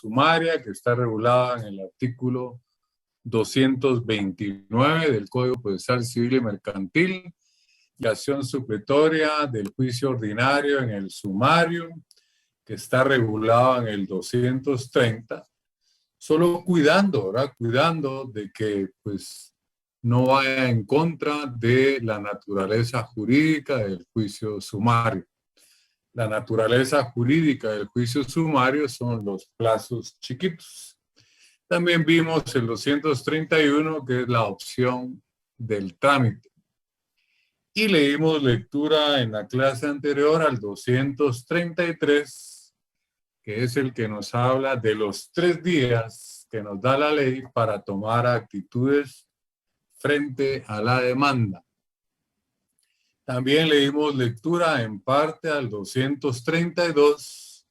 sumaria que está regulada en el artículo 229 del Código Procesal Civil y Mercantil, y acción supletoria del juicio ordinario en el sumario que está regulado en el 230, solo cuidando, ¿verdad? Cuidando de que pues no vaya en contra de la naturaleza jurídica del juicio sumario. La naturaleza jurídica del juicio sumario son los plazos chiquitos. También vimos el 231, que es la opción del trámite. Y le dimos lectura en la clase anterior al 233, que es el que nos habla de los 3 días que nos da la ley para tomar actitudes frente a la demanda. También le dimos lectura en parte al 232,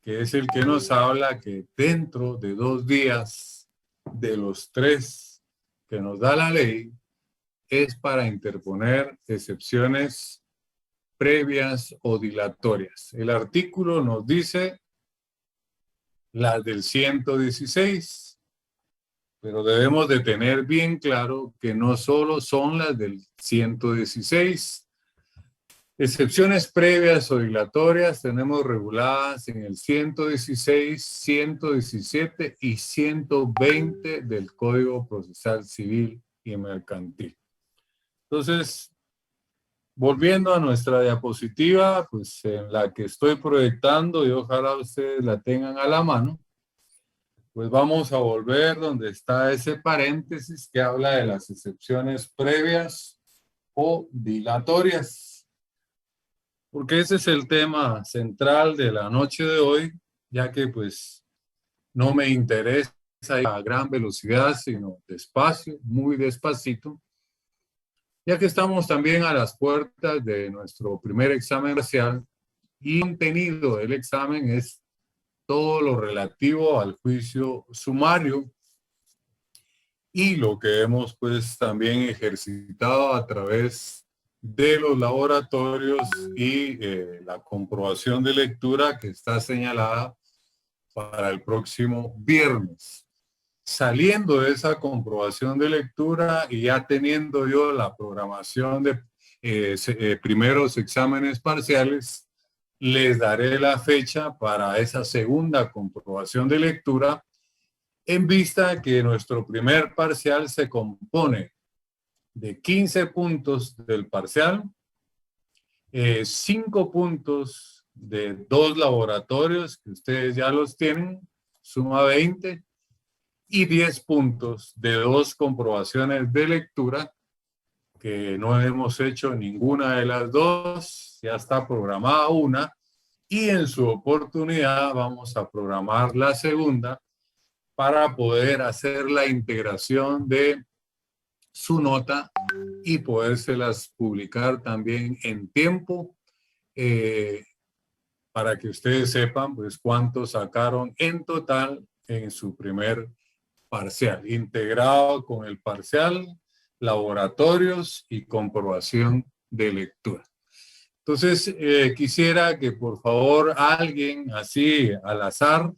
que es el que nos habla que dentro de 2 días de los 3 que nos da la ley es para interponer excepciones previas o dilatorias. El artículo nos dice las del 116, pero debemos de tener bien claro que no solo son las del 116. Excepciones previas o dilatorias tenemos reguladas en el 116, 117 y 120 del Código Procesal Civil y Mercantil. Entonces, volviendo a nuestra diapositiva, pues en la que estoy proyectando y ojalá ustedes la tengan a la mano, pues vamos a volver donde está ese paréntesis que habla de las excepciones previas o dilatorias. Porque ese es el tema central de la noche de hoy, ya que pues no me interesa ir a gran velocidad, sino despacio, muy despacito, ya que estamos también a las puertas de nuestro primer examen parcial y el contenido del examen es todo lo relativo al juicio sumario y lo que hemos pues también ejercitado a través de los laboratorios y la comprobación de lectura que está señalada para el próximo viernes. Saliendo de esa comprobación de lectura y ya teniendo yo la programación de primeros exámenes parciales, les daré la fecha para esa segunda comprobación de lectura en vista que nuestro primer parcial se compone de 15 puntos del parcial, 5 puntos de 2 laboratorios que ustedes ya los tienen, suma 20, y 10 puntos de 2 comprobaciones de lectura que no hemos hecho ninguna de las 2, ya está programada una y en su oportunidad vamos a programar la segunda para poder hacer la integración de su nota y podérselas publicar también en tiempo para que ustedes sepan pues cuánto sacaron en total en su primer parcial, integrado con el parcial, laboratorios y comprobación de lectura. Entonces, quisiera que por favor alguien así al azar,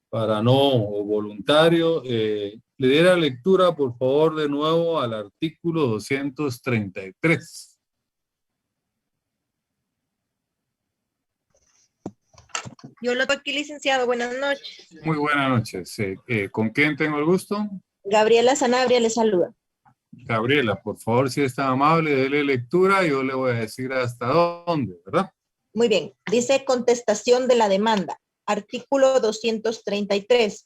para no o voluntario, le diera lectura por favor de nuevo al artículo 233. Yo lo tengo aquí, licenciado. Buenas noches. Muy buenas noches. ¿Con quién tengo el gusto? Gabriela Sanabria le saluda. Gabriela, por favor, si es tan amable, dele lectura. Yo le voy a decir hasta dónde, ¿verdad? Muy bien. Dice contestación de la demanda. Artículo 233.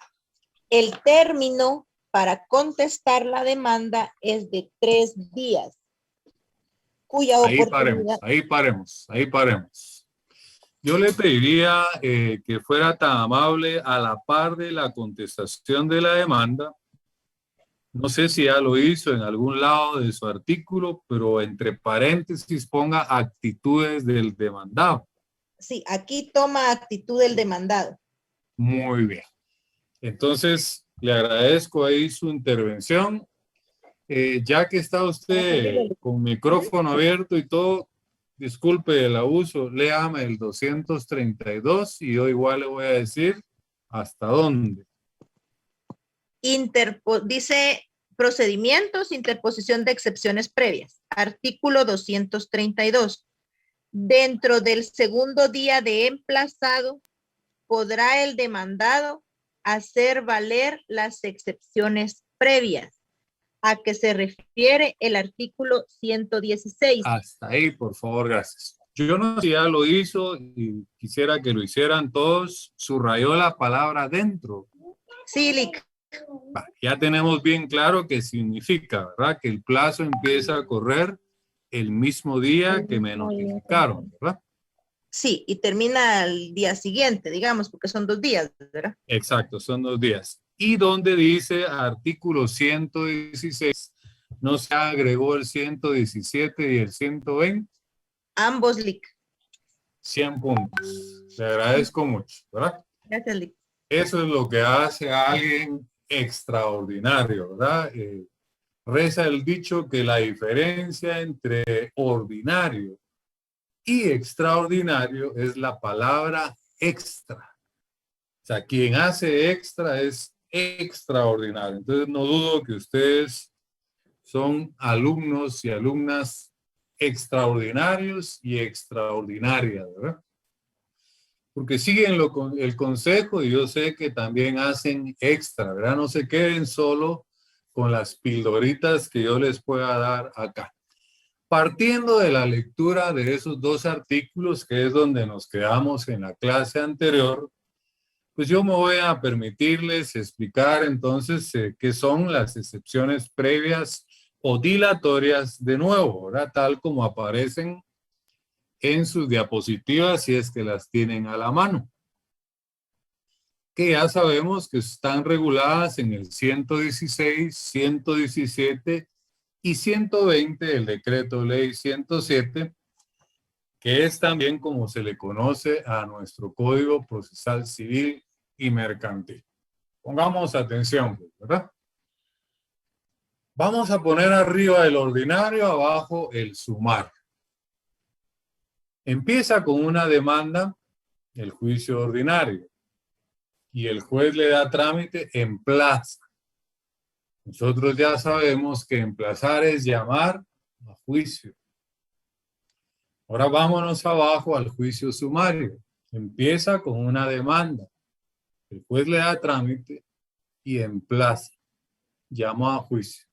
El término para contestar la demanda es de 3 días. Cuya oportunidad... Ahí paremos. Yo le pediría que fuera tan amable a la par de la contestación de la demanda. No sé si ya lo hizo en algún lado de su artículo, pero entre paréntesis ponga actitudes del demandado. Sí, aquí toma actitud el demandado. Muy bien. Entonces, le agradezco ahí su intervención. Ya que está usted con micrófono abierto y todo, disculpe el abuso, léame el 232 y yo igual le voy a decir ¿Hasta dónde? Dice procedimientos, interposición de excepciones previas. Artículo 232. Dentro del segundo día de emplazado, podrá el demandado hacer valer las excepciones previas. ¿A qué se refiere el artículo 116? Hasta ahí, por favor, gracias. Yo no sé si ya lo hizo y quisiera que lo hicieran todos. Subrayó la palabra dentro. Sí, Lic. Ya tenemos bien claro qué significa, ¿verdad? Que el plazo empieza a correr el mismo día que me notificaron, ¿verdad? Sí, y termina el día siguiente, digamos, porque son 2 días, ¿verdad? Exacto, son 2 días. Y donde dice artículo 116, ¿no se agregó el 117 y el 120? Ambos, Lic. 100 puntos. Le agradezco mucho, ¿verdad? Gracias, Lic. Eso es lo que hace a alguien extraordinario, ¿verdad? Reza el dicho que la diferencia entre ordinario y extraordinario es la palabra extra. O sea, quien hace extra es extraordinario. Entonces, no dudo que ustedes son alumnos y alumnas extraordinarios y extraordinarias, ¿verdad? Porque siguen el consejo y yo sé que también hacen extra, ¿verdad? No se queden solo con las pildoritas que yo les pueda dar acá. Partiendo de la lectura de esos 2 artículos, que es donde nos quedamos en la clase anterior, pues yo me voy a permitirles explicar entonces qué son las excepciones previas o dilatorias de nuevo, ¿verdad? Tal como aparecen en sus diapositivas si es que las tienen a la mano. Que ya sabemos que están reguladas en el 116, 117 y 120 del decreto ley 107, que es también como se le conoce a nuestro Código Procesal Civil y Mercantil. Pongamos atención, ¿verdad? Vamos a poner arriba el ordinario, abajo el sumario. Empieza con una demanda, el juicio ordinario, y el juez le da trámite en plaza. Nosotros ya sabemos que emplazar es llamar a juicio. Ahora vámonos abajo al juicio sumario. Empieza con una demanda. El juez le da trámite y emplaza. Llama a juicio.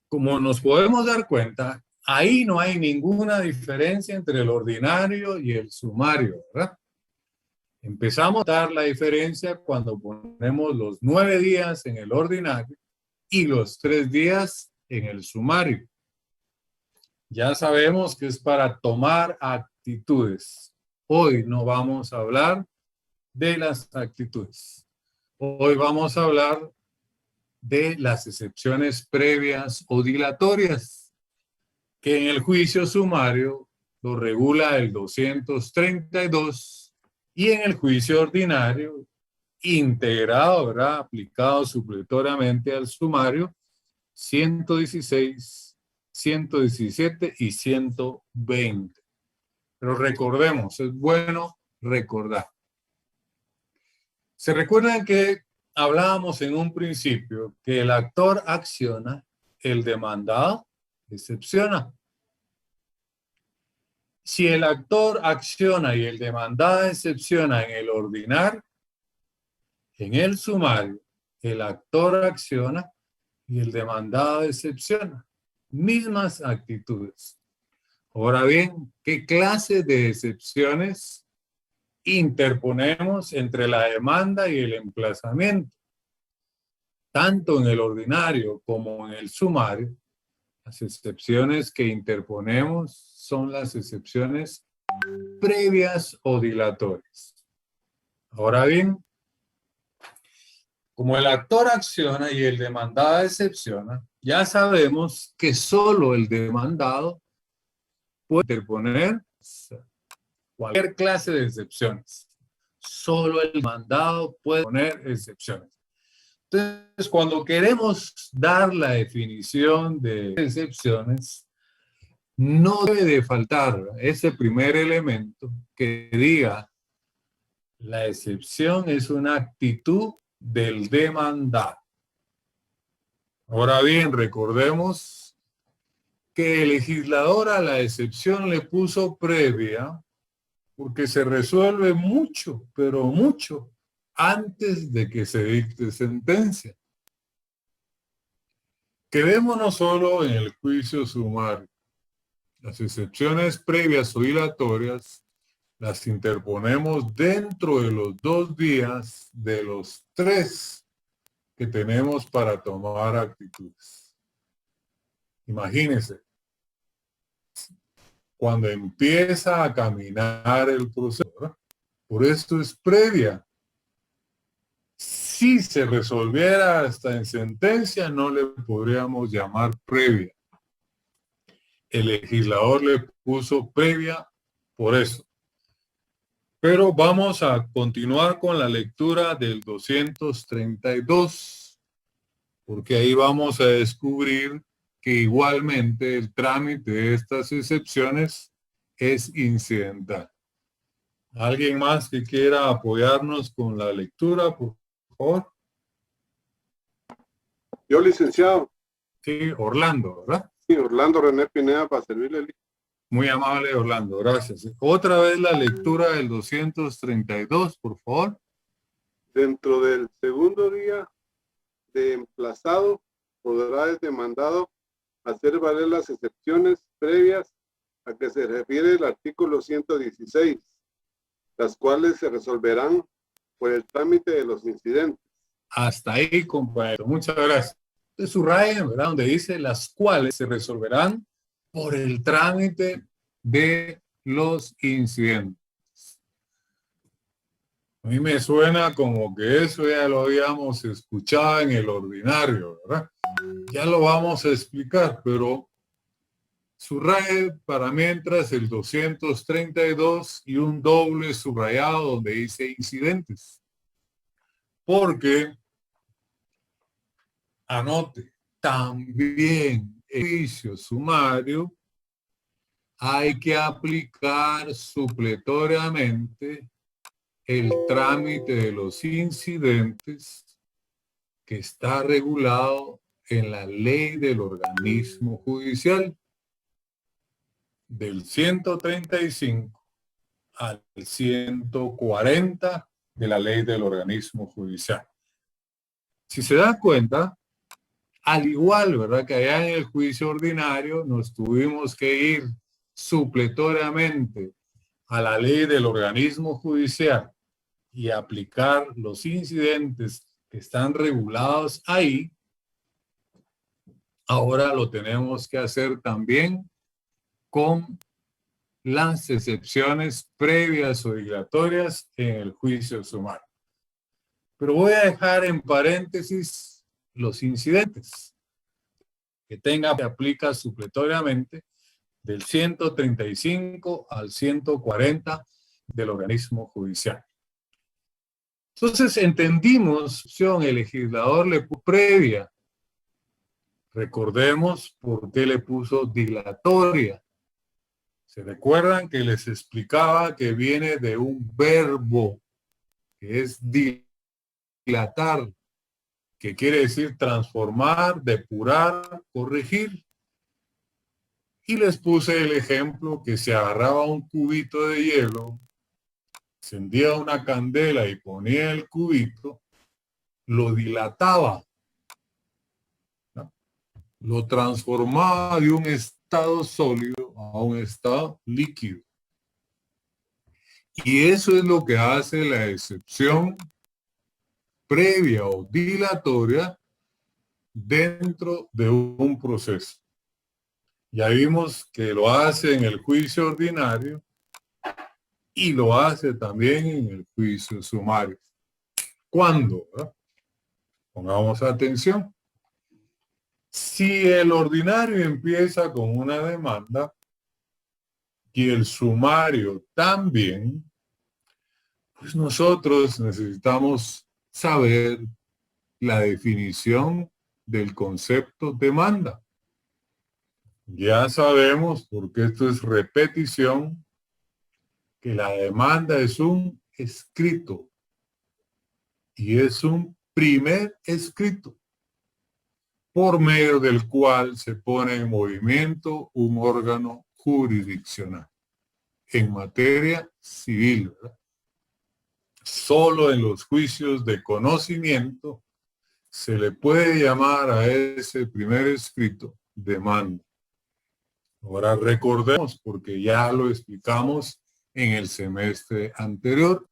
Como nos podemos dar cuenta, ahí no hay ninguna diferencia entre el ordinario y el sumario, ¿verdad? Empezamos a dar la diferencia cuando ponemos los 9 días en el ordinario y los 3 días en el sumario. Ya sabemos que es para tomar actitudes. Hoy no vamos a hablar de las actitudes. Hoy vamos a hablar de las excepciones previas o dilatorias, que en el juicio sumario lo regula el 232 y en el juicio ordinario, integrado, ¿verdad? Aplicado supletoriamente al sumario, 116, 117 y 120. Pero recordemos, es bueno recordar. ¿Se recuerdan que hablábamos en un principio que el actor acciona, el demandado excepciona? Si el actor acciona y el demandado excepciona en el ordinario, en el sumario, el actor acciona y el demandado excepciona. Mismas actitudes. Ahora bien, ¿qué clase de excepciones interponemos entre la demanda y el emplazamiento? Tanto en el ordinario como en el sumario, las excepciones que interponemos son las excepciones previas o dilatorias. Ahora bien, como el actor acciona y el demandado excepciona, ya sabemos que solo el demandado puede interponer cualquier clase de excepciones. Solo el demandado puede poner excepciones. Entonces, cuando queremos dar la definición de excepciones, no debe de faltar ese primer elemento que diga La excepción es una actitud del demandado. Ahora bien, recordemos que el legislador a la excepción le puso previa porque se resuelve mucho, pero mucho, antes de que se dicte sentencia. Quedémonos solo en el juicio sumario. Las excepciones previas o dilatorias las interponemos dentro de los 2 días de los 3 que tenemos para tomar actitudes. Imagínense, cuando empieza a caminar el proceso, ¿verdad? Por esto es previa. Si se resolviera hasta en sentencia, no le podríamos llamar previa. El legislador le puso previa por eso. Pero vamos a continuar con la lectura del 232, porque ahí vamos a descubrir que igualmente el trámite de estas excepciones es incidental. ¿Alguien más que quiera apoyarnos con la lectura, por favor? Yo, licenciado. Sí, Orlando, ¿verdad? Sí, Orlando René Pineda, para servirle. Muy amable, Orlando, gracias. Otra vez la lectura del 232, por favor. Dentro del segundo día de emplazado, podrá el demandado hacer valer las excepciones previas a que se refiere el artículo 116, las cuales se resolverán por el trámite de los incidentes. Hasta ahí, compañero. Muchas gracias. Subrayen, ¿verdad? Donde dice las cuales se resolverán por el trámite de los incidentes. A mí me suena como que eso ya lo habíamos escuchado en el ordinario, ¿verdad? Ya lo vamos a explicar, pero subraye para mientras el 232 y un doble subrayado donde dice incidentes. Porque, anote, también en juicio sumario hay que aplicar supletoriamente el trámite de los incidentes que está regulado en la ley del organismo judicial del 135 al 140 de la ley del organismo judicial. Si se da cuenta, al igual, ¿verdad?, que allá en el juicio ordinario nos tuvimos que ir supletoriamente a la ley del organismo judicial y aplicar los incidentes que están regulados ahí, ahora lo tenemos que hacer también con las excepciones previas o dilatorias en el juicio sumario. Pero voy a dejar en paréntesis los incidentes que tenga, que aplica supletoriamente del 135 al 140 del organismo judicial. Entonces entendimos, el legislador le puso previa. Recordemos por qué le puso dilatoria. ¿Se recuerdan que les explicaba que viene de un verbo que es dilatar, que quiere decir transformar, depurar, corregir? Y les puse el ejemplo que se agarraba un cubito de hielo, encendía una candela y ponía el cubito, lo dilataba, ¿no? Lo transformaba de un estado sólido a un estado líquido. Y eso es lo que hace la excepción previa o dilatoria dentro de un proceso. Ya vimos que lo hace en el juicio ordinario y lo hace también en el juicio sumario. ¿Cuándo? Pongamos atención. Si el ordinario empieza con una demanda y el sumario también, pues nosotros necesitamos saber la definición del concepto demanda. Ya sabemos, porque esto es repetición, que la demanda es un escrito. Y es un primer escrito por medio del cual se pone en movimiento un órgano jurisdiccional en materia civil, ¿verdad? Solo en los juicios de conocimiento se le puede llamar a ese primer escrito demanda. Ahora recordemos, porque ya lo explicamos en el semestre anterior,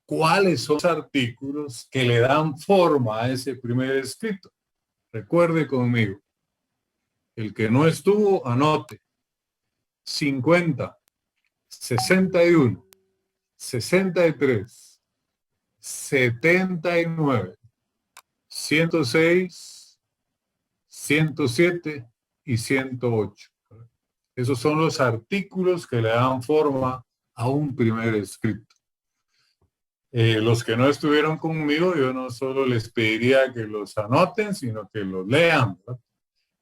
cuáles son los artículos que le dan forma a ese primer escrito. Recuerde conmigo. El que no estuvo, anote. 50, 61, 63, 79, 106, 107 y 108. Esos son los artículos que le dan forma a un primer escrito. Los que no estuvieron conmigo, yo no solo les pediría que los anoten, sino que los lean, ¿verdad?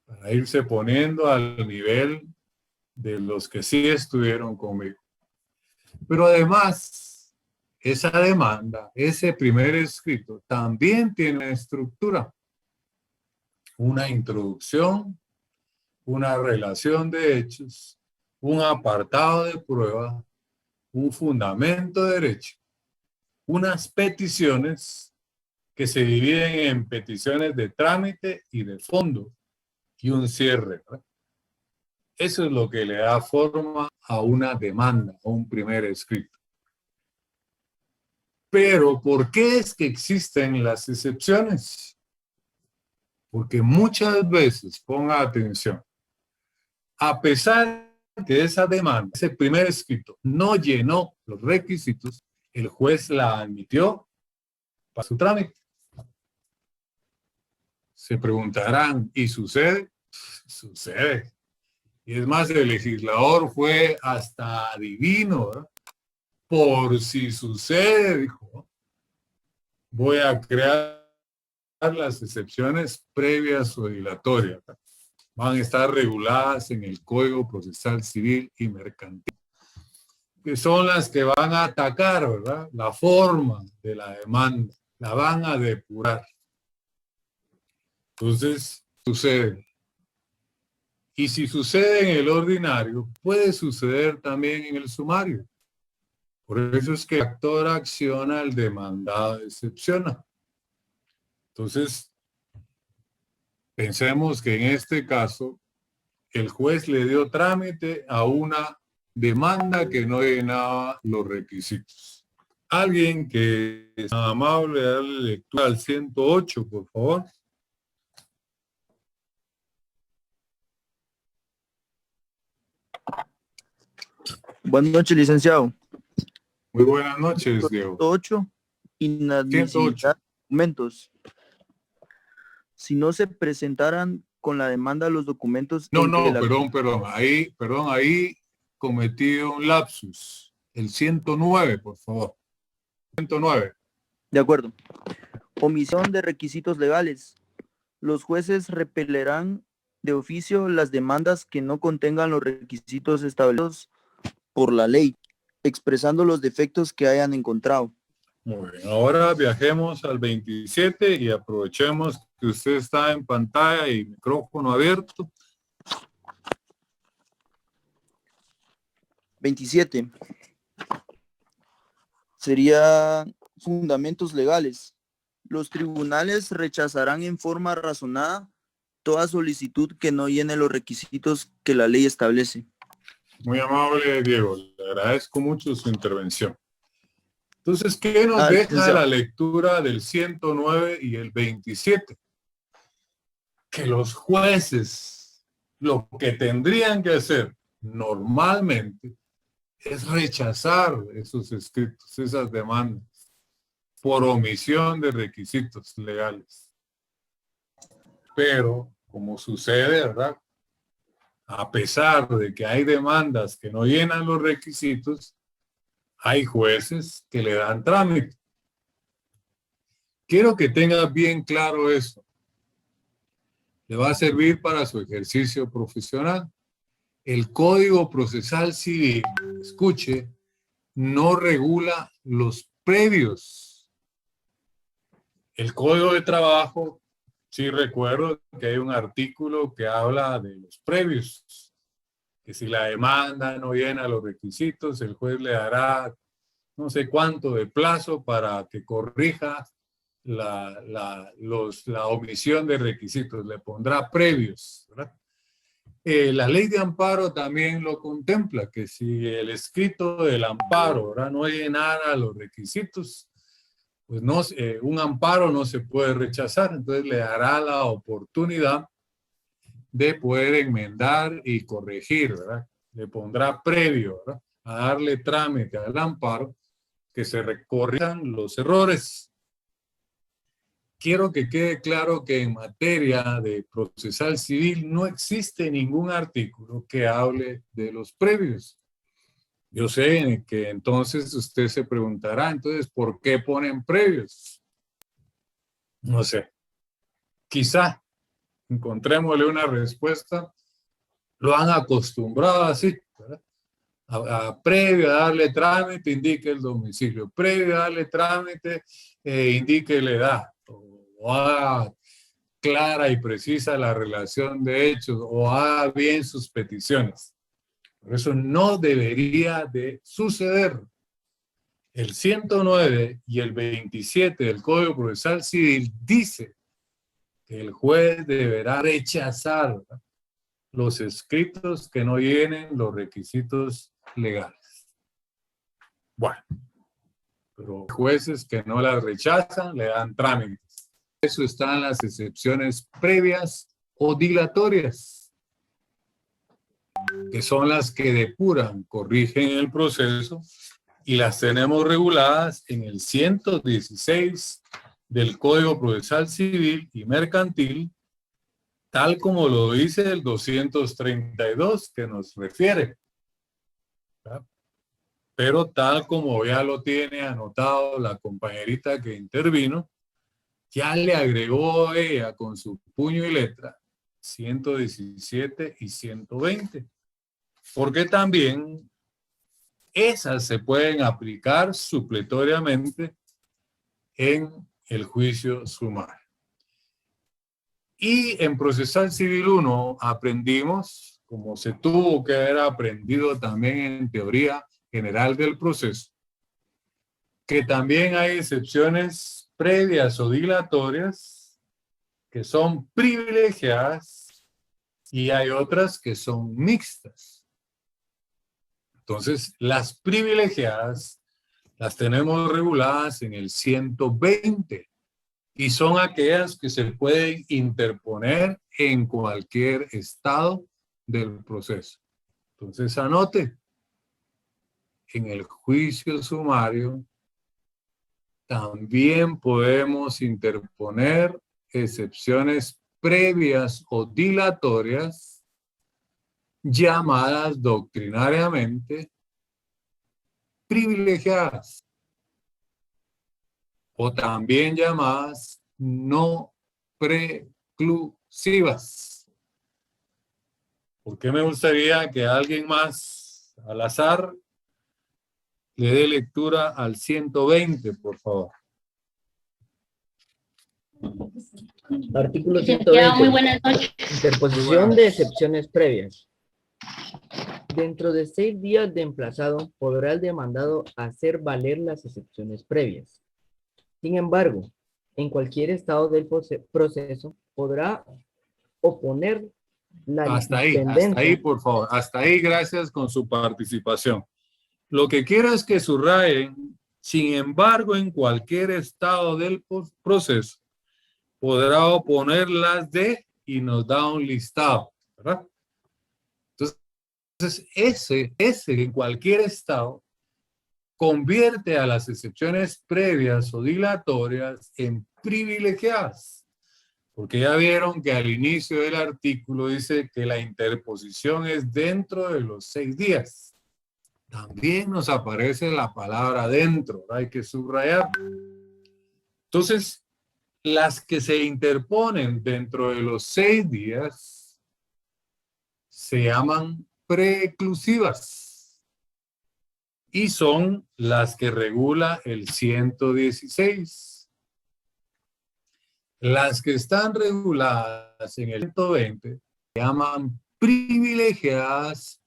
Para irse poniendo al nivel de los que sí estuvieron conmigo. Pero además, esa demanda, ese primer escrito, también tiene una estructura, una introducción, una relación de hechos, un apartado de prueba, un fundamento de derecho, unas peticiones que se dividen en peticiones de trámite y de fondo y un cierre, ¿verdad? Eso es lo que le da forma a una demanda, a un primer escrito. Pero, ¿por qué es que existen las excepciones? Porque muchas veces, ponga atención, a pesar de esa demanda, ese primer escrito no llenó los requisitos, el juez la admitió para su trámite. Se preguntarán, ¿y sucede? Sucede. Y es más, el legislador fue hasta adivino, ¿verdad? Por si sucede, dijo, voy a crear las excepciones previas o dilatorias. Van a estar reguladas en el Código Procesal Civil y Mercantil, que son las que van a atacar, ¿verdad?, la forma de la demanda, la van a depurar. Entonces, sucede. Y si sucede en el ordinario, puede suceder también en el sumario. Por eso es que el actor acciona, el demandado excepciona. Entonces, pensemos que en este caso, el juez le dio trámite a una demanda que no llenaba los requisitos. Alguien que es amable, darle lectura al 108, por favor. Buenas noches, licenciado. Muy buenas noches, Diego. 108, inadmisibilidad de documentos. Si no se presentaran con la demanda los documentos... No, perdón. Ahí cometí un lapsus. El 109, por favor. 109. De acuerdo. Omisión de requisitos legales. Los jueces repelerán de oficio las demandas que no contengan los requisitos establecidos por la ley, expresando los defectos que hayan encontrado. Muy bien, ahora viajemos al 27 y aprovechemos que usted está en pantalla y micrófono abierto. 27. Sería fundamentos legales. Los tribunales rechazarán en forma razonada toda solicitud que no llene los requisitos que la ley establece. Muy amable, Diego. Le agradezco mucho su intervención. Entonces, ¿qué nos deja la lectura del 109 y el 27? Que los jueces lo que tendrían que hacer normalmente es rechazar esos escritos, esas demandas, por omisión de requisitos legales. Pero, como sucede, ¿verdad?, a pesar de que hay demandas que no llenan los requisitos, hay jueces que le dan trámite. Quiero que tenga bien claro eso. Le va a servir para su ejercicio profesional. El Código Procesal Civil, escuche, no regula los previos. El Código de Trabajo, sí recuerdo que hay un artículo que habla de los previos, que si la demanda no llena los requisitos, el juez le dará no sé cuánto de plazo para que corrija la omisión de requisitos, le pondrá previos, ¿verdad? La ley de amparo también lo contempla, que si el escrito del amparo, ¿verdad?, no llenara los requisitos, pues no, un amparo no se puede rechazar, entonces le dará la oportunidad de poder enmendar y corregir, ¿verdad? Le pondrá previo, ¿verdad?, a darle trámite al amparo, que se corrijan los errores. Quiero que quede claro que en materia de procesal civil no existe ningún artículo que hable de los previos. Yo sé que entonces usted se preguntará, entonces, ¿por qué ponen previos? No sé. Quizá encontrémosle una respuesta. Lo han acostumbrado así, ¿verdad? Previo a darle trámite, indique el domicilio. Previo a darle trámite, indique la edad. O haga clara y precisa la relación de hechos, o haga bien sus peticiones. Por eso no debería de suceder. El 109 y el 27 del Código Procesal Civil dice que el juez deberá rechazar, ¿verdad?, los escritos que no llenen los requisitos legales. Bueno, pero jueces que no las rechazan le dan trámites. Eso están las excepciones previas o dilatorias, que son las que depuran, corrigen el proceso, y las tenemos reguladas en el 116 del Código Procesal Civil y Mercantil, tal como lo dice el 232 que nos refiere, ¿verdad? Pero tal como ya lo tiene anotado la compañerita que intervino, ya le agregó ella con su puño y letra 117 y 120, porque también esas se pueden aplicar supletoriamente en el juicio sumario. Y en Procesal Civil 1 aprendimos, como se tuvo que haber aprendido también en teoría general del proceso, que también hay excepciones previas o dilatorias que son privilegiadas y hay otras que son mixtas. Entonces, las privilegiadas las tenemos reguladas en el 120 y son aquellas que se pueden interponer en cualquier estado del proceso. Entonces, anote, en el juicio sumario también podemos interponer excepciones previas o dilatorias llamadas doctrinariamente privilegiadas o también llamadas no preclusivas. ¿Por qué me gustaría que alguien más al azar le dé lectura al 120, por favor? Artículo Licenciado, 120. muy buenas noches. Interposición de excepciones previas. Dentro de 6 días de emplazado, podrá el demandado hacer valer las excepciones previas. Sin embargo, en cualquier estado del proceso, podrá oponer la Hasta ahí, por favor. Hasta ahí, gracias con su participación. Lo que quiero es que subrayen, sin embargo, en cualquier estado del proceso, podrá oponer las de y nos da un listado, ¿verdad? Entonces, ese en cualquier estado convierte a las excepciones previas o dilatorias en privilegiadas. Porque ya vieron que al inicio del artículo dice que la interposición es dentro de los 6 días. También nos aparece la palabra dentro, hay que subrayar. Entonces, las que se interponen dentro de los 6 días se llaman preclusivas. y son las que regula el 116. Las que están reguladas en el 120 se llaman privilegiadas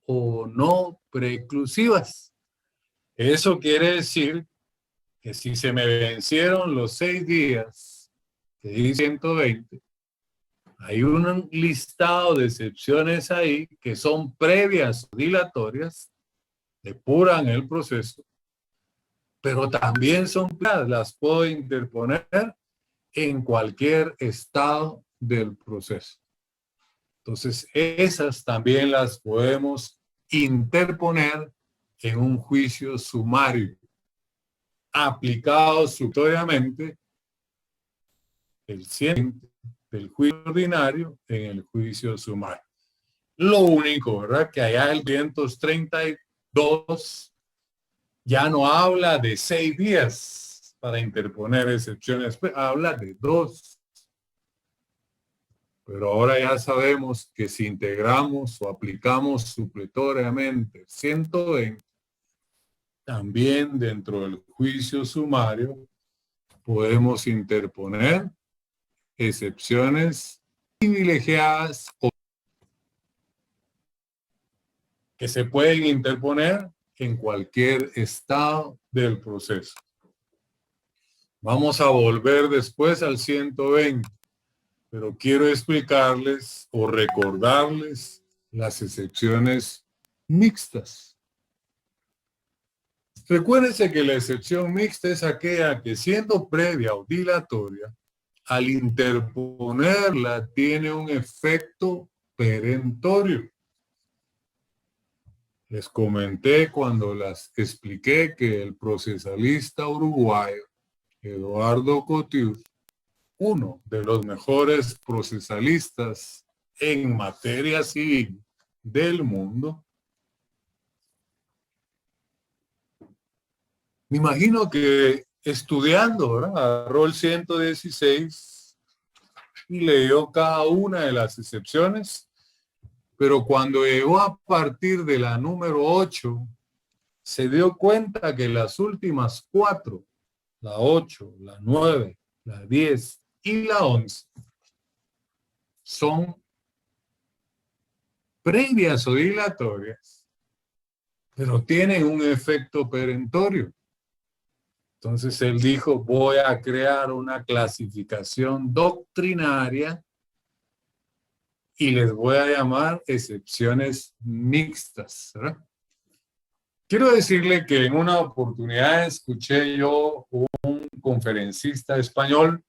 o no preclusivas. Eso quiere decir que si se me vencieron los 6 días, que dice 120, hay un listado de excepciones ahí que son previas o dilatorias, depuran el proceso, pero también son planas, las puedo interponer en cualquier estado del proceso. Entonces, esas también las podemos interponer en un juicio sumario, aplicado supletoriamente el 100 del juicio ordinario en el juicio sumario. Lo único, ¿verdad? Que allá el 532 ya no habla de 6 días para interponer excepciones, habla de 2. Pero ahora ya sabemos que si integramos o aplicamos supletoriamente 120, también dentro del juicio sumario podemos interponer excepciones privilegiadas o que se pueden interponer en cualquier estado del proceso. Vamos a volver después al 120, pero quiero explicarles o recordarles las excepciones mixtas. Recuérdense que la excepción mixta es aquella que, siendo previa o dilatoria, al interponerla tiene un efecto perentorio. Les comenté cuando las expliqué que el procesalista uruguayo Eduardo Couture, uno de los mejores procesalistas en materia civil del mundo, me imagino que estudiando, ¿verdad?, agarró el 116 y leyó cada una de las excepciones, pero cuando llegó a partir de la número 8, se dio cuenta que las últimas 4, la 8, la 9, la 10 y la 11, son previas o dilatorias, pero tienen un efecto perentorio. Entonces él dijo, voy a crear una clasificación doctrinaria y les voy a llamar excepciones mixtas, ¿verdad? Quiero decirle que en una oportunidad escuché yo un conferencista español.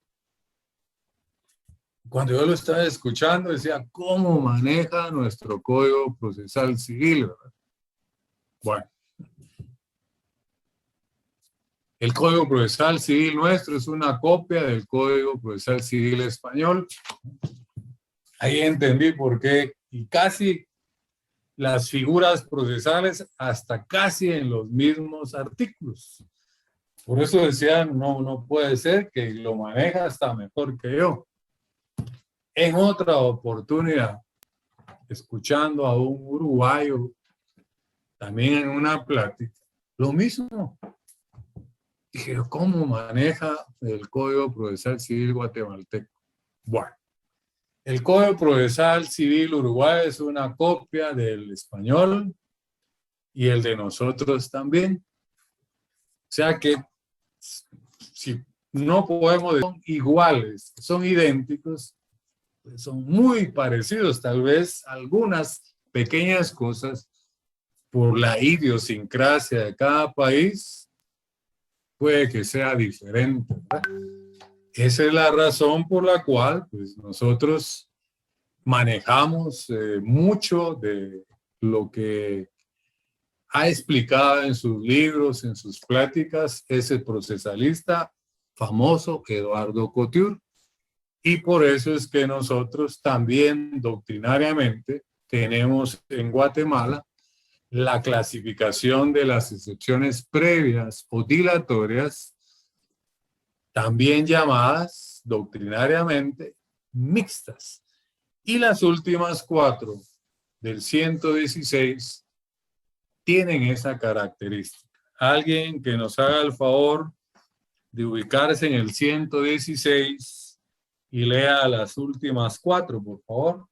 Cuando yo lo estaba escuchando decía, ¿cómo maneja nuestro Código Procesal Civil, ¿verdad? Bueno. El Código Procesal Civil nuestro es una copia del Código Procesal Civil español. Ahí entendí por qué, y casi las figuras procesales hasta casi en los mismos artículos. Por eso decían, no puede ser que lo maneja hasta mejor que yo. En otra oportunidad, escuchando a un uruguayo, también en una plática, lo mismo. Dije, ¿cómo maneja el Código Procesal Civil guatemalteco? Bueno, el Código Procesal Civil uruguayo es una copia del español y el de nosotros también. O sea que si no podemos decir son iguales, son idénticos, pues son muy parecidos, tal vez algunas pequeñas cosas por la idiosincrasia de cada país puede que sea diferente, ¿verdad? Esa es la razón por la cual pues, nosotros manejamos mucho de lo que ha explicado en sus libros, en sus pláticas, ese procesalista famoso Eduardo Couture. Y por eso es que nosotros también doctrinariamente tenemos en Guatemala la clasificación de las excepciones previas o dilatorias, también llamadas doctrinariamente mixtas. Y las últimas 4 del 116 tienen esa característica. Alguien que nos haga el favor de ubicarse en el 116 y lea las últimas 4, por favor.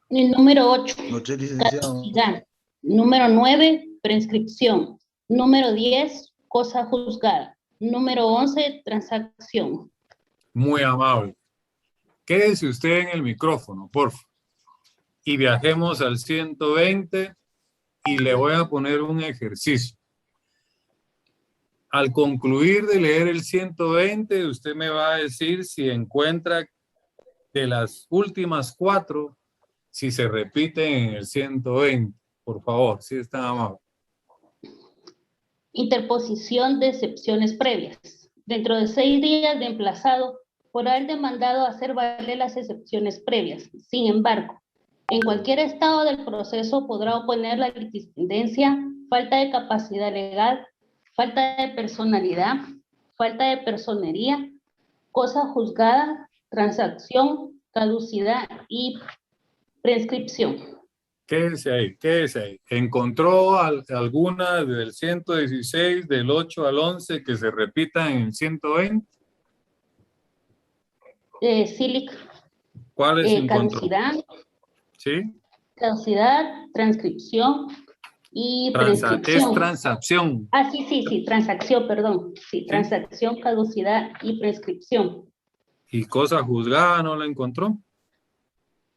El número 8, Noche, licenciado. caducidad. Número 9, prescripción. Número 10, cosa juzgada. Número 11, transacción. Muy amable. Quédese usted en el micrófono, por favor. Y viajemos al 120 y le voy a poner un ejercicio. Al concluir de leer el 120, usted me va a decir si encuentra de las últimas 4, si se repiten en el 120. Por favor, si es tan amable. Interposición de excepciones previas. Dentro de 6 días de emplazado, podrá el demandado hacer valer las excepciones previas. Sin embargo, en cualquier estado del proceso podrá oponer la litisprudencia, falta de capacidad legal, falta de personalidad, falta de personería, cosa juzgada, transacción, caducidad y prescripción. Quédese ahí, quédese ahí. ¿Encontró alguna del 116, del 8 al 11 que se repita en el 120? Sílic, ¿Cuáles encontró? caducidad, ¿Sí? caducidad, transcripción y Es prescripción. transacción. Ah, sí, transacción, perdón. Sí, transacción, caducidad y prescripción. ¿Y cosa juzgada no la encontró?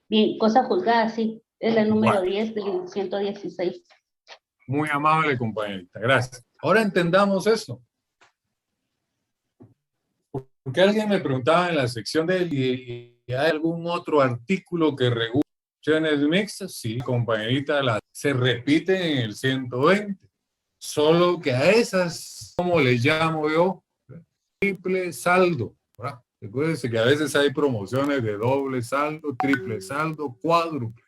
Bien, cosa juzgada, sí. Es la número Bueno. 10 del 116. Muy amable, compañerita. Gracias. Ahora entendamos eso. Porque alguien me preguntaba en la sección de ¿y hay algún otro artículo que regule opciones mixtas? Sí, compañerita, se repiten en el 120. Solo que a esas, ¿cómo les llamo yo? Triple saldo, ¿verdad? Recuérdense que a veces hay promociones de doble saldo, triple saldo, cuádruple.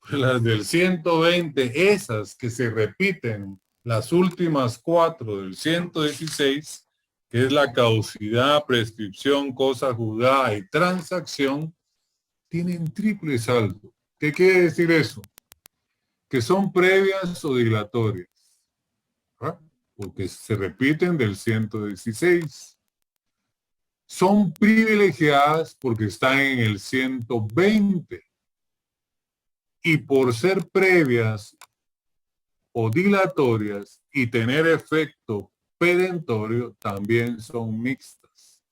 Las del 120, esas que se repiten, las últimas 4 del 116, que es la caducidad, prescripción, cosa juzgada y transacción, tienen triple saldo. ¿Qué quiere decir eso? Que son previas o dilatorias, ¿verdad? Porque se repiten del 116. Son privilegiadas porque están en el 120. Y por ser previas o dilatorias y tener efecto perentorio, también son mixtas.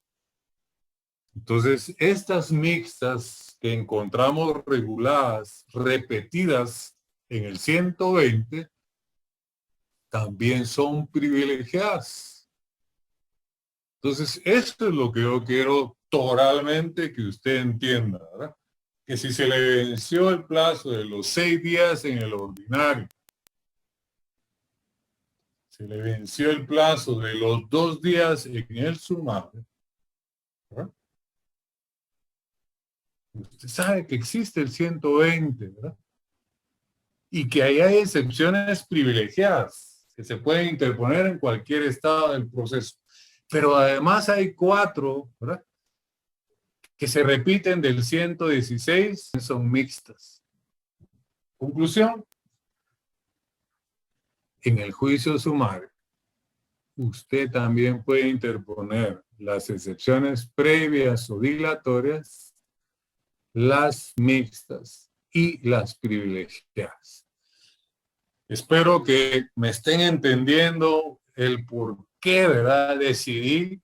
Entonces, estas mixtas que encontramos reguladas, repetidas en el 120, también son privilegiadas. Entonces, esto es lo que yo quiero toralmente que usted entienda, ¿verdad? Que si se le venció el plazo de los 6 días en el ordinario, se le venció el plazo de los 2 días en el sumario, ¿verdad? Usted sabe que existe el 120, ¿verdad? Y que ahí hay excepciones privilegiadas que se pueden interponer en cualquier estado del proceso. Pero además hay 4, ¿verdad?, que se repiten del 116, son mixtas. Conclusión. En el juicio sumario, usted también puede interponer las excepciones previas o dilatorias, las mixtas y las privilegiadas. Espero que me estén entendiendo el por qué, ¿verdad?, decidí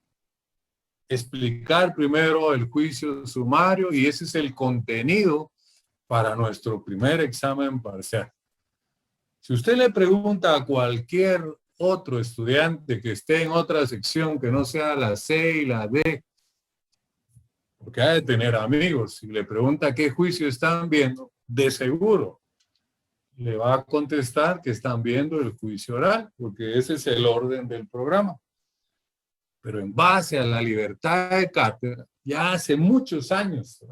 explicar primero el juicio sumario, y ese es el contenido para nuestro primer examen parcial. Si usted le pregunta a cualquier otro estudiante que esté en otra sección que no sea la C y la D, porque ha de tener amigos, si le pregunta qué juicio están viendo, de seguro le va a contestar que están viendo el juicio oral, porque ese es el orden del programa. Pero en base a la libertad de cátedra, ya hace muchos años,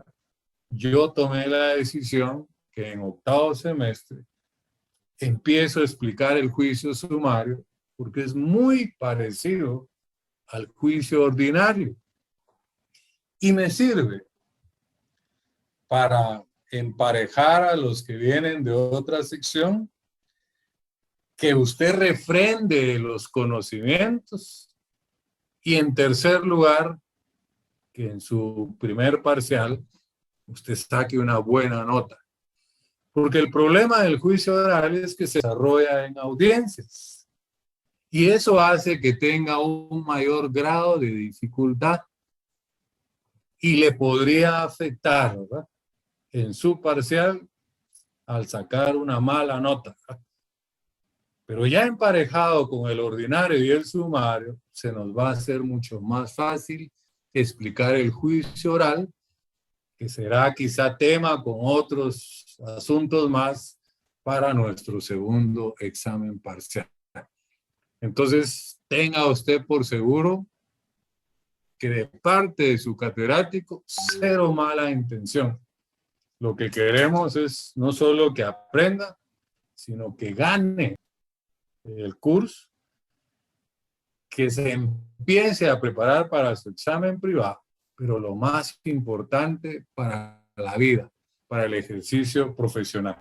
yo tomé la decisión que en octavo semestre empiezo a explicar el juicio sumario, porque es muy parecido al juicio ordinario. Y me sirve para emparejar a los que vienen de otra sección que usted refrende los conocimientos. Y en tercer lugar, que en su primer parcial usted saque una buena nota. Porque el problema del juicio oral es que se desarrolla en audiencias. Y eso hace que tenga un mayor grado de dificultad. Y le podría afectar, ¿verdad?, en su parcial al sacar una mala nota. Pero ya emparejado con el ordinario y el sumario, se nos va a hacer mucho más fácil explicar el juicio oral, que será quizá tema con otros asuntos más para nuestro segundo examen parcial. Entonces, tenga usted por seguro que de parte de su catedrático, cero mala intención. Lo que queremos es no solo que aprenda, sino que gane el curso, que se empiece a preparar para su examen privado, pero lo más importante para la vida, para el ejercicio profesional.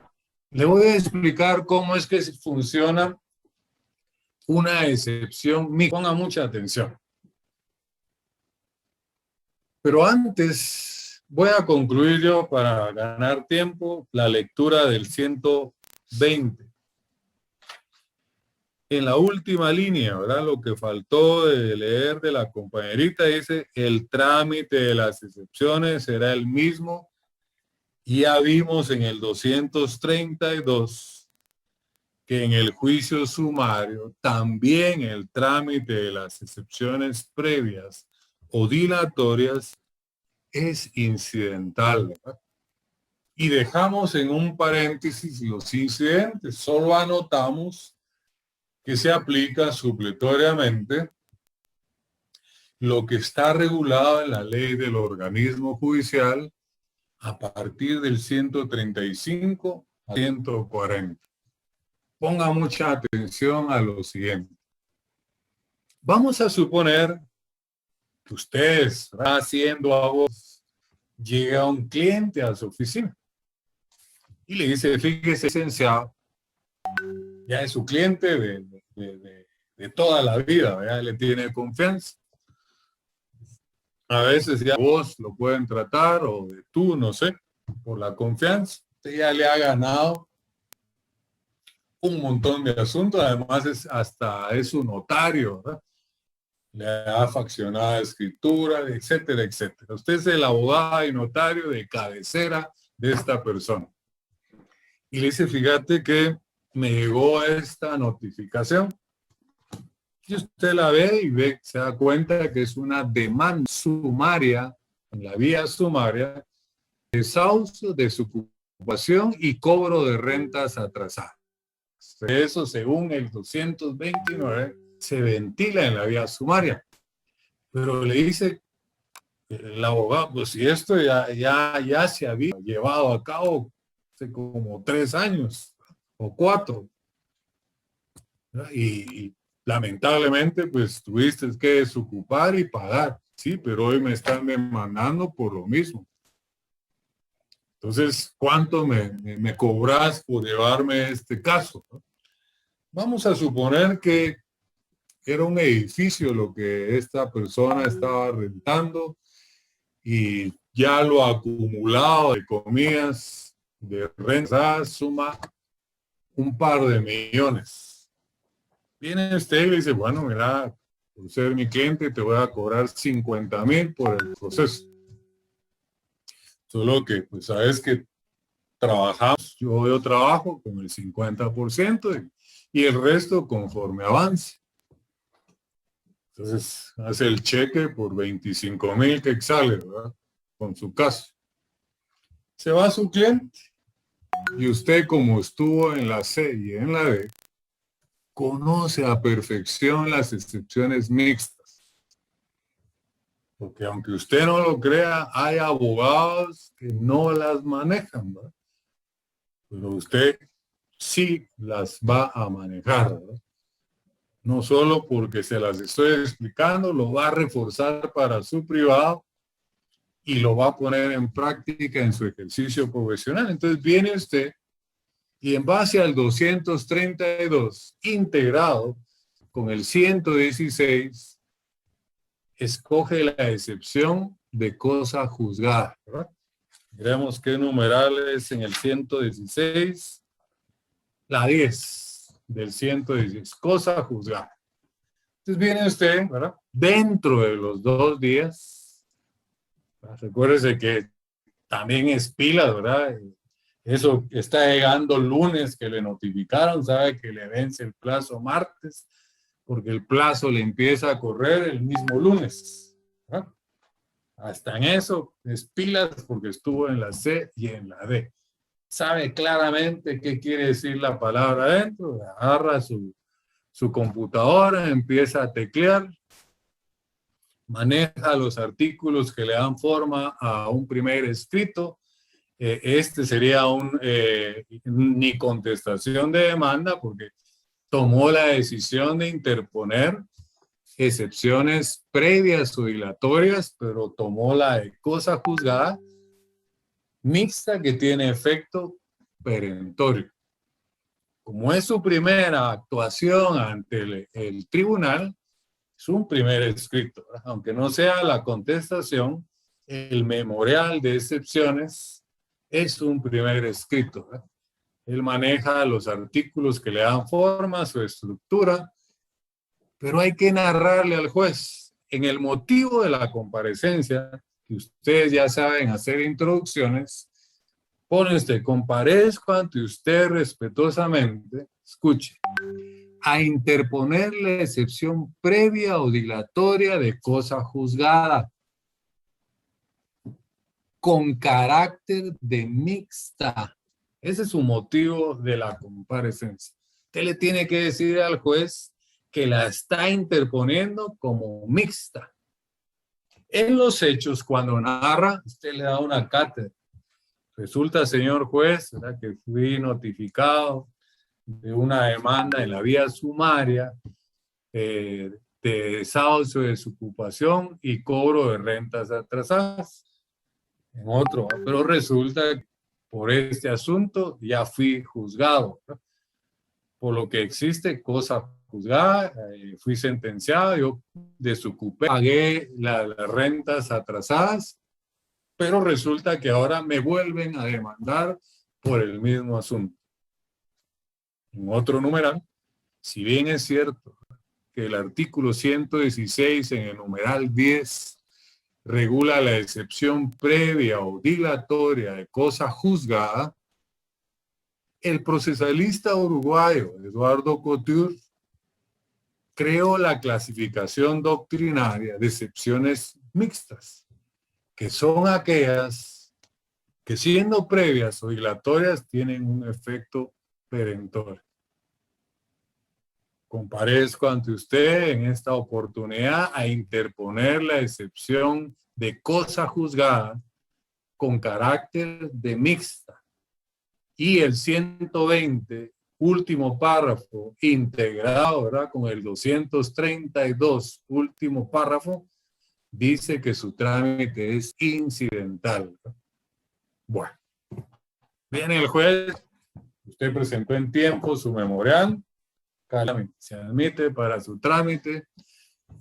Le voy a explicar cómo es que funciona una excepción mixta. Ponga mucha atención. Pero antes voy a concluir yo, para ganar tiempo, la lectura del 120. En la última línea, ¿verdad?, lo que faltó de leer de la compañerita dice: el trámite de las excepciones será el mismo. Y ya vimos en el 232 que en el juicio sumario también el trámite de las excepciones previas o dilatorias es incidental, ¿verdad? Y dejamos en un paréntesis los incidentes. Solo anotamos que se aplica supletoriamente lo que está regulado en la ley del organismo judicial a partir del 135 a 140. Ponga mucha atención a lo siguiente. Vamos a suponer que ustedes, siendo abogados, llega un cliente a su oficina y le dice: fíjese, licenciado, ya es su cliente de toda la vida, ya le tiene confianza. A veces ya vos lo pueden tratar, o de tú, no sé, por la confianza. Usted ya le ha ganado un montón de asuntos. Además es su notario, ¿verdad? Le ha faccionado escritura, etcétera, etcétera. Usted es el abogado y notario de cabecera de esta persona. Y le dice: fíjate que me llegó esta notificación. Y usted la ve y se da cuenta que es una demanda sumaria, en la vía sumaria, desahucio, desocupación y cobro de rentas atrasadas. Eso, según el 229, se ventila en la vía sumaria. Pero le dice el abogado: pues si esto ya se había llevado a cabo hace como 3 años o 4. Y lamentablemente, pues tuviste que desocupar y pagar. Sí, pero hoy me están demandando por lo mismo. Entonces, ¿cuánto me cobras por llevarme este caso? Vamos a suponer que era un edificio lo que esta persona estaba rentando, y ya lo acumulado de comidas, de rentas, suma un par de millones. Viene usted y le dice: bueno, mira, por ser mi cliente te voy a cobrar 50,000 por el proceso. Solo que, pues, sabes que trabajamos, yo trabajo con el 50% y el resto conforme avance. Entonces, hace el cheque por 25,000 que sale, ¿verdad?, con su caso. Se va a su cliente y usted, como estuvo en la C y en la D, conoce a perfección las excepciones mixtas. Porque aunque usted no lo crea, hay abogados que no las manejan, ¿verdad? Pero usted sí las va a manejar, ¿verdad? No solo porque se las estoy explicando, lo va a reforzar para su privado y lo va a poner en práctica en su ejercicio profesional. Entonces viene usted Y en base al 232, integrado con el 116, escoge la excepción de cosa juzgada, ¿verdad? Miremos qué numeral es en el 116, la 10 del 116, cosa juzgada. Entonces viene usted, ¿verdad? Dentro de los 2 días, ¿verdad? Recuérdese que también es pila, ¿verdad? Eso está llegando lunes que le notificaron, sabe que le vence el plazo martes, porque el plazo le empieza a correr el mismo lunes, ¿verdad? Hasta en eso es pilas porque estuvo en la C y en la D. Sabe claramente qué quiere decir la palabra adentro, agarra su computadora, empieza a teclear, maneja los artículos que le dan forma a un primer escrito. Este sería ni contestación de demanda porque tomó la decisión de interponer excepciones previas o dilatorias, pero tomó la de cosa juzgada mixta que tiene efecto perentorio. Como es su primera actuación ante el tribunal, es un primer escrito, ¿verdad? Aunque no sea la contestación, el memorial de excepciones es un primer escrito, ¿verdad? Él maneja los artículos que le dan forma, su estructura, pero hay que narrarle al juez en el motivo de la comparecencia, que ustedes ya saben hacer introducciones, pone usted, comparezco ante usted respetuosamente, escuche, a interponer la excepción previa o dilatoria de cosa juzgada con carácter de mixta. Ese es su motivo de la comparecencia. Usted le tiene que decir al juez que la está interponiendo como mixta. En los hechos, cuando narra, usted le da una cátedra. Resulta, señor juez, ¿verdad?, que fui notificado de una demanda en la vía sumaria de desahucio de su ocupación y cobro de rentas atrasadas. En otro, pero resulta que por este asunto ya fui juzgado, ¿no? Por lo que existe cosa juzgada, fui sentenciado, yo desocupé, pagué las rentas atrasadas, pero resulta que ahora me vuelven a demandar por el mismo asunto. En otro numeral, si bien es cierto que el artículo 116 en el numeral 10 regula la excepción previa o dilatoria de cosa juzgada, el procesalista uruguayo Eduardo Couture creó la clasificación doctrinaria de excepciones mixtas, que son aquellas que siendo previas o dilatorias tienen un efecto perentorio. Comparezco ante usted en esta oportunidad a interponer la excepción de cosa juzgada con carácter de mixta. Y el 120, último párrafo, integrado, ¿verdad?, con el 232, último párrafo, dice que su trámite es incidental. Bueno, viene el juez, usted presentó en tiempo su memorial, se admite para su trámite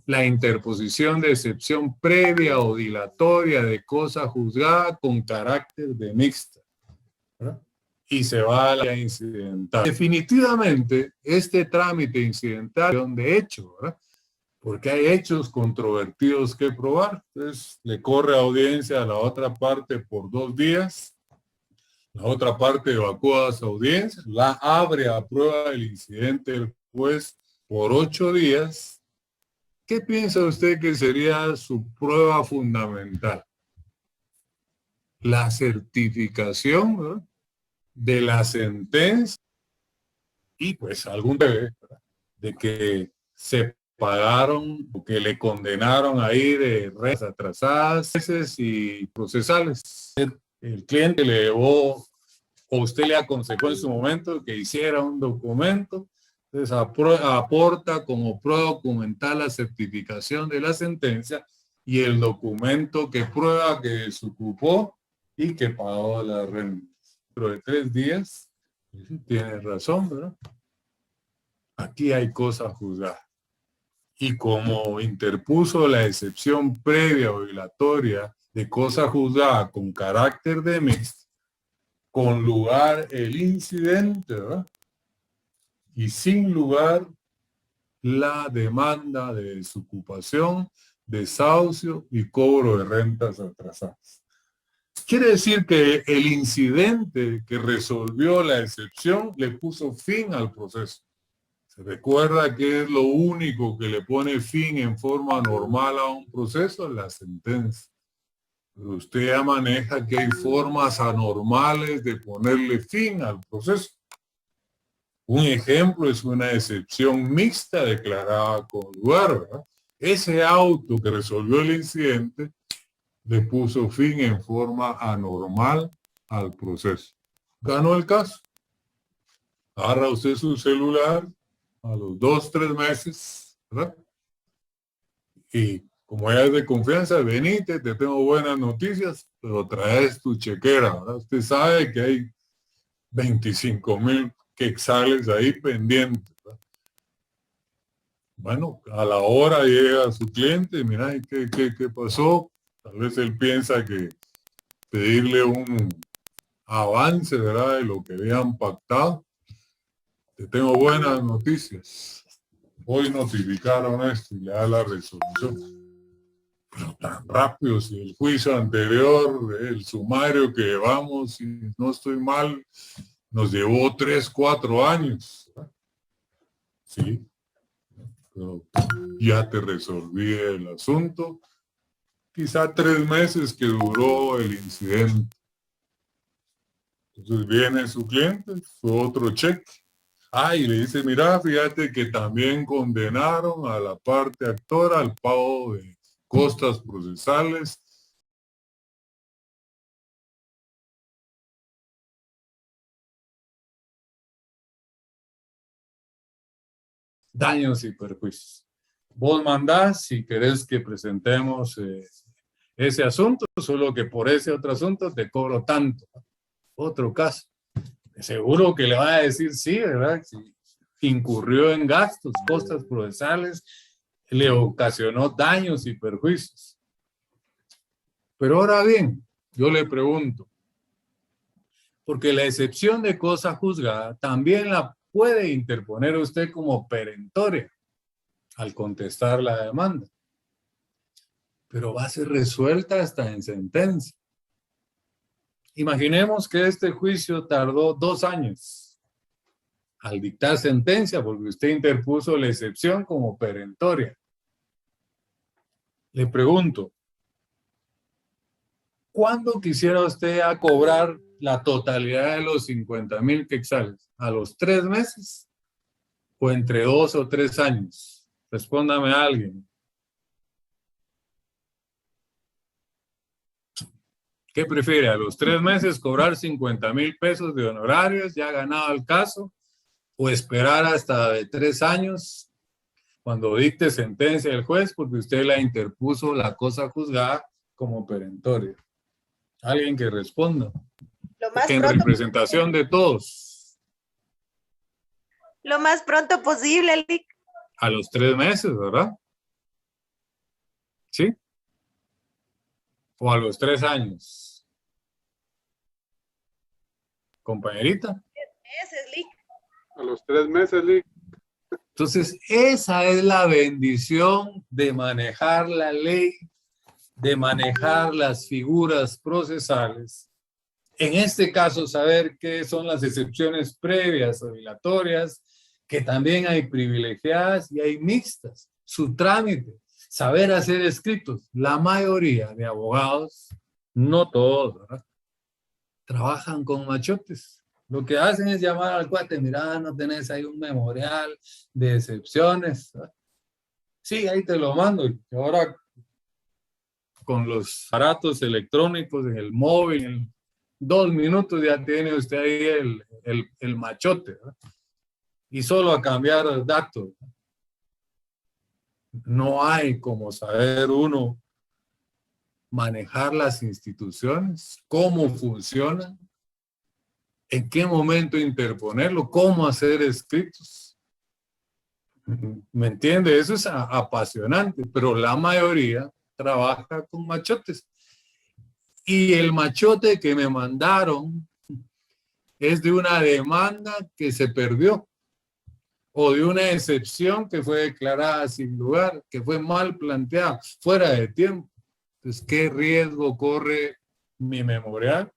la interposición de excepción previa o dilatoria de cosa juzgada con carácter de mixta, ¿verdad? Y se va a la incidental. Definitivamente, este trámite incidental de hecho, ¿verdad?, porque hay hechos controvertidos que probar. Entonces, le corre audiencia a la otra parte por 2 días. La otra parte evacúa su audiencia, la abre a prueba del incidente del juez por 8 días. ¿Qué piensa usted que sería su prueba fundamental? La certificación, ¿verdad?, de la sentencia y pues algún debe, ¿verdad?, de que se pagaron o que le condenaron ahí de rentas atrasadas y procesales. El cliente le llevó o usted le aconsejó en su momento que hiciera un documento, entonces aporta como prueba documental la certificación de la sentencia y el documento que prueba que se ocupó y que pagó la renta. Dentro de 3 días Sí, tiene razón, ¿verdad? Aquí hay cosa juzgada. Y como interpuso la excepción previa o dilatoria de cosa juzgada con carácter de mixto, con lugar el incidente, ¿verdad? Y sin lugar la demanda de desocupación, desahucio y cobro de rentas atrasadas. Quiere decir que el incidente que resolvió la excepción le puso fin al proceso. Se recuerda que es lo único que le pone fin en forma normal a un proceso, la sentencia. Pero usted ya maneja que hay formas anormales de ponerle fin al proceso. Un ejemplo es una excepción mixta declarada con lugar, ¿verdad? Ese auto que resolvió el incidente le puso fin en forma anormal al proceso. Ganó el caso. Agarra usted su celular a los 2, 3 meses, ¿verdad? Y como ya es de confianza, venite, te tengo buenas noticias, pero traes tu chequera, ¿verdad? Usted sabe que hay 25,000 quetzales ahí pendientes, ¿verdad? Bueno, a la hora llega su cliente, mira, ¿qué pasó? Tal vez él piensa que pedirle un avance, ¿verdad? De lo que habían pactado. Te tengo buenas noticias. Hoy notificaron esto y le da la resolución. Pero tan rápido, si el juicio anterior, el sumario que llevamos, si no estoy mal, nos llevó 3, 4 años. Sí, pero ya te resolví el asunto. Quizá 3 meses que duró el incidente. Entonces viene su cliente, su otro cheque. Y le dice, mira, fíjate que también condenaron a la parte actora al pago de costas procesales. Daños y perjuicios. Vos mandás si querés que presentemos ese asunto, solo que por ese otro asunto te cobro tanto. Otro caso. Seguro que le va a decir sí, ¿verdad? Si incurrió en gastos, costas procesales, le ocasionó daños y perjuicios. Pero ahora bien, yo le pregunto, porque la excepción de cosa juzgada también la puede interponer usted como perentoria al contestar la demanda, pero va a ser resuelta hasta en sentencia. Imaginemos que este juicio tardó 2 años al dictar sentencia porque usted interpuso la excepción como perentoria. Le pregunto, ¿cuándo quisiera usted a cobrar la totalidad de los 50,000 quetzales? ¿A los 3 meses? ¿O entre 2 o 3 años? Respóndame a alguien. ¿Qué prefiere? ¿A los 3 meses cobrar 50,000 pesos de honorarios ya ganado el caso? ¿O esperar hasta de 3 años cuando dicte sentencia el juez porque usted la interpuso la cosa juzgada como perentoria? Alguien que responda. Lo más En pronto, representación de todos. lo más pronto posible, Lic. A los 3 meses, ¿verdad? ¿Sí? O a los 3 años. Compañerita. Ese es Lic. A los 3 meses, Lic. Entonces, esa es la bendición de manejar la ley, de manejar las figuras procesales. En este caso, saber qué son las excepciones previas o dilatorias, que también hay privilegiadas y hay mixtas. Su trámite, saber hacer escritos. La mayoría de abogados, no todos, ¿verdad?, trabajan con machotes. Lo que hacen es llamar al cuate, mira, no tenés ahí un memorial de excepciones. Sí, ahí te lo mando. Y ahora con los aparatos electrónicos en el móvil, en 2 minutos ya tiene usted ahí el machote, ¿verdad? Y solo a cambiar datos. No hay como saber uno manejar las instituciones, cómo funcionan, en qué momento interponerlo, cómo hacer escritos. ¿Me entiende? Eso es apasionante, pero la mayoría trabaja con machotes. Y el machote que me mandaron es de una demanda que se perdió o de una excepción que fue declarada sin lugar, que fue mal planteada, fuera de tiempo. Entonces, ¿qué riesgo corre mi memorial?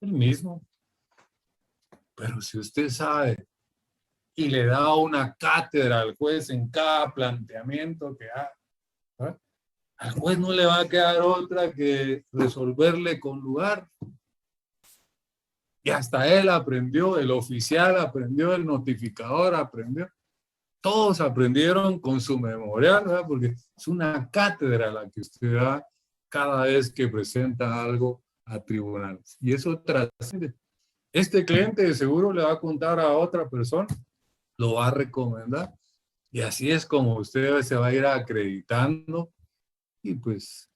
El mismo. Pero si usted sabe y le da una cátedra al juez en cada planteamiento que haga, ¿verdad? Al juez no le va a quedar otra que resolverle con lugar. Y hasta él aprendió, el oficial aprendió, el notificador aprendió. Todos aprendieron con su memorial, ¿verdad? Porque es una cátedra la que usted da cada vez que presenta algo a tribunales. Y eso trasciende. Este cliente de seguro le va a contar a otra persona, lo va a recomendar. Y así es como usted se va a ir acreditando y pues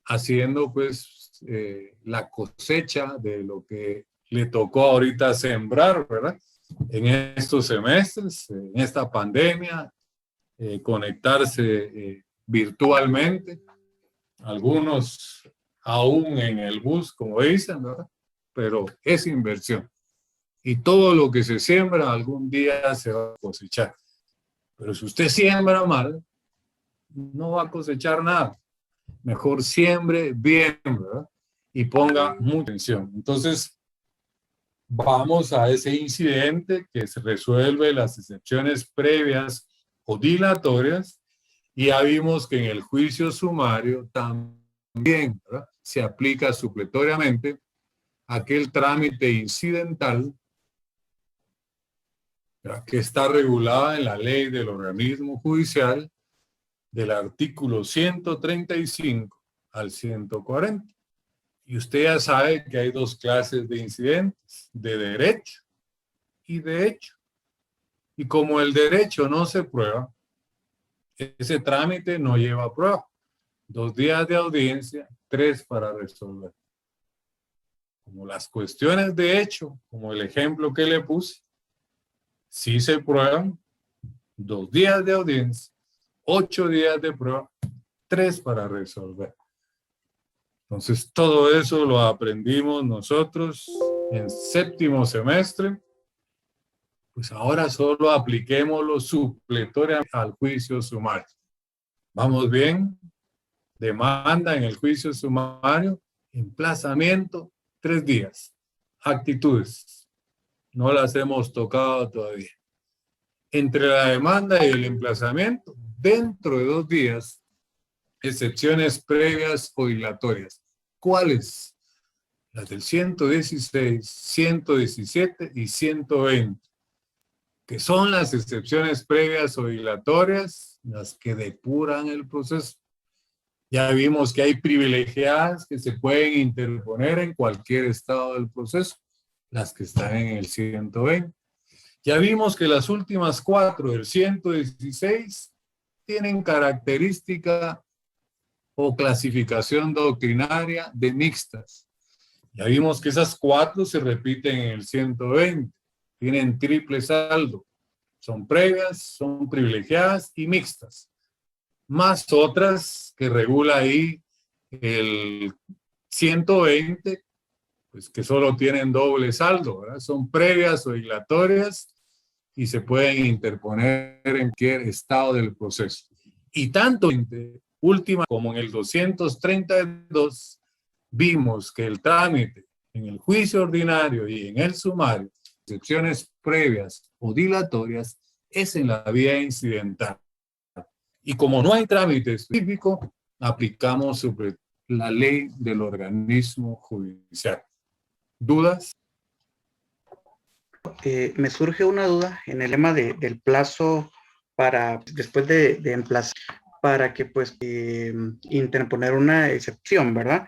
haciendo pues la cosecha de lo que le tocó ahorita sembrar, ¿verdad? En estos semestres, en esta pandemia, conectarse virtualmente, algunos aún en el bus, como dicen, ¿verdad? Pero es inversión. Y todo lo que se siembra algún día se va a cosechar. Pero si usted siembra mal, no va a cosechar nada. Mejor siembre bien, ¿verdad? Y ponga mucha atención. Entonces, vamos a ese incidente que se resuelve las excepciones previas o dilatorias. Y ya vimos que en el juicio sumario también, ¿verdad?, se aplica supletoriamente aquel trámite incidental, ¿verdad?, que está regulada en la ley del organismo judicial del artículo 135 al 140. Y usted ya sabe que hay dos clases de incidentes, de derecho y de hecho. Y como el derecho no se prueba, ese trámite no lleva prueba. 2 días de audiencia, 3 para resolver. Como las cuestiones de hecho, como el ejemplo que le puse, sí se prueban, 2 días de audiencia, 8 días de prueba, 3 para resolver. Entonces, todo eso lo aprendimos nosotros en 7º semestre. Pues ahora solo apliquémoslo supletoriamente al juicio sumario. ¿Vamos bien? Demanda en el juicio sumario, emplazamiento, 3 días. Actitudes, no las hemos tocado todavía. Entre la demanda y el emplazamiento, dentro de 2 días, excepciones previas o dilatorias. ¿Cuáles? Las del 116, 117 y 120, que son las excepciones previas o dilatorias, las que depuran el proceso. Ya vimos que hay privilegiadas que se pueden interponer en cualquier estado del proceso, las que están en el 120. Ya vimos que las últimas 4 del 116 tienen característica o clasificación doctrinaria de mixtas. Ya vimos que esas 4 se repiten en el 120, tienen triple saldo, son previas, son privilegiadas y mixtas, más otras que regula ahí el 120, pues que solo tienen doble saldo, ¿verdad? Son previas o dilatorias y se pueden interponer en cualquier estado del proceso. Y tanto en última como en el 232 vimos que el trámite en el juicio ordinario y en el sumario, excepciones previas o dilatorias, es en la vía incidental. Y como no hay trámite específico, aplicamos sobre la ley del organismo judicial. ¿Dudas? Me surge una duda en el tema del plazo para, después de emplazar, para que pues interponer una excepción, ¿verdad?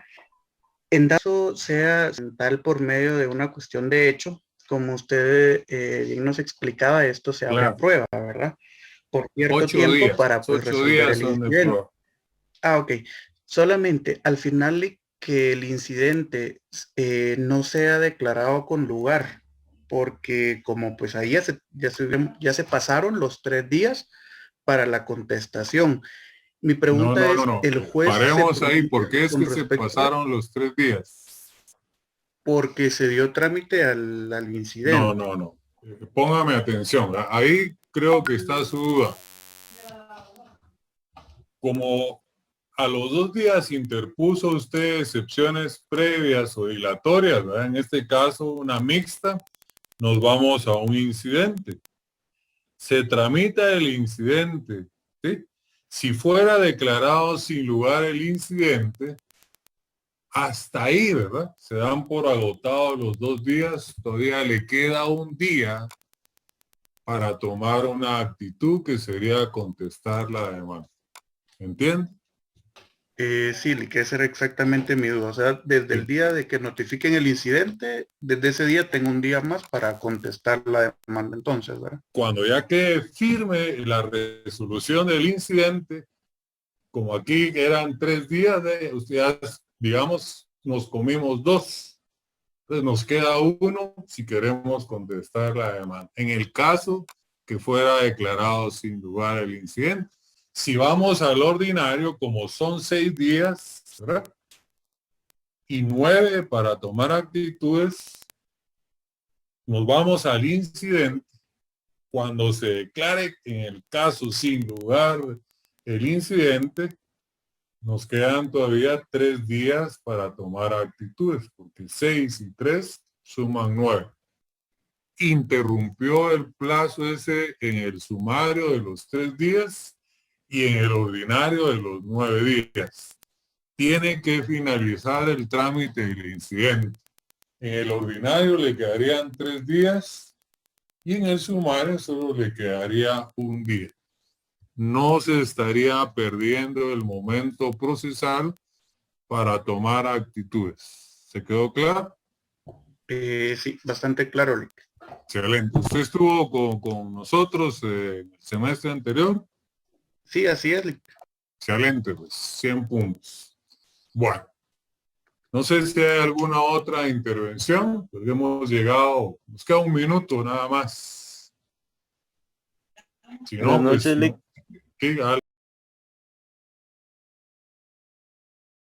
En caso sea tal por medio de una cuestión de hecho, como usted bien nos explicaba, esto se abre a prueba, ¿verdad? Por cierto tiempo días, para pues, 8 resolver días el son de incidente. prueba. Ah, ok. Solamente al final que el incidente no sea declarado con lugar, porque como pues ahí ya se pasaron los 3 días para la contestación. Mi No, pregunta no, es, no, no. ¿el juez se Paremos ahí. ¿Por pronuncia qué es con que se respecto? pasaron los 3 días? Porque se dio trámite al No, incidente. no, no. Póngame atención. Ahí creo que está su duda. Como a los 2 días interpuso usted excepciones previas o dilatorias, ¿verdad? En este caso, una mixta, nos vamos a un incidente. Se tramita el incidente, ¿sí? Si fuera declarado sin lugar el incidente, hasta ahí, ¿verdad? Se dan por agotados los 2 días, todavía le queda un día para tomar una actitud que sería contestar la demanda. ¿Entiende? Sí, que esa era exactamente mi duda. O sea, desde el Sí. día de que notifiquen el incidente, desde ese día tengo un día más para contestar la demanda entonces, ¿verdad? Cuando ya quede firme la resolución del incidente, como aquí eran 3 días, ustedes, digamos, nos comimos 2. Entonces nos queda 1 si queremos contestar la demanda. En el caso que fuera declarado sin lugar el incidente. Si vamos al ordinario, como son 6 días, ¿verdad? Y 9 para tomar actitudes, nos vamos al incidente. Cuando se declare en el caso sin lugar el incidente, nos quedan todavía 3 días para tomar actitudes, porque 6 y 3 suman 9. Interrumpió el plazo ese en el sumario de los 3 días y en el ordinario de los 9 días. Tiene que finalizar el trámite del incidente. En el ordinario le quedarían 3 días y en el sumario solo le quedaría un día. No se estaría perdiendo el momento procesal para tomar actitudes. ¿Se quedó claro? Sí, bastante claro, Lick. Excelente. ¿Usted estuvo con nosotros el semestre anterior? Sí, así es, Lick. Excelente, pues 100 puntos. Bueno, no sé si hay alguna otra intervención, porque hemos llegado, nos queda un minuto nada más. Si Buenas no, pues noches, Lick. no. Sí,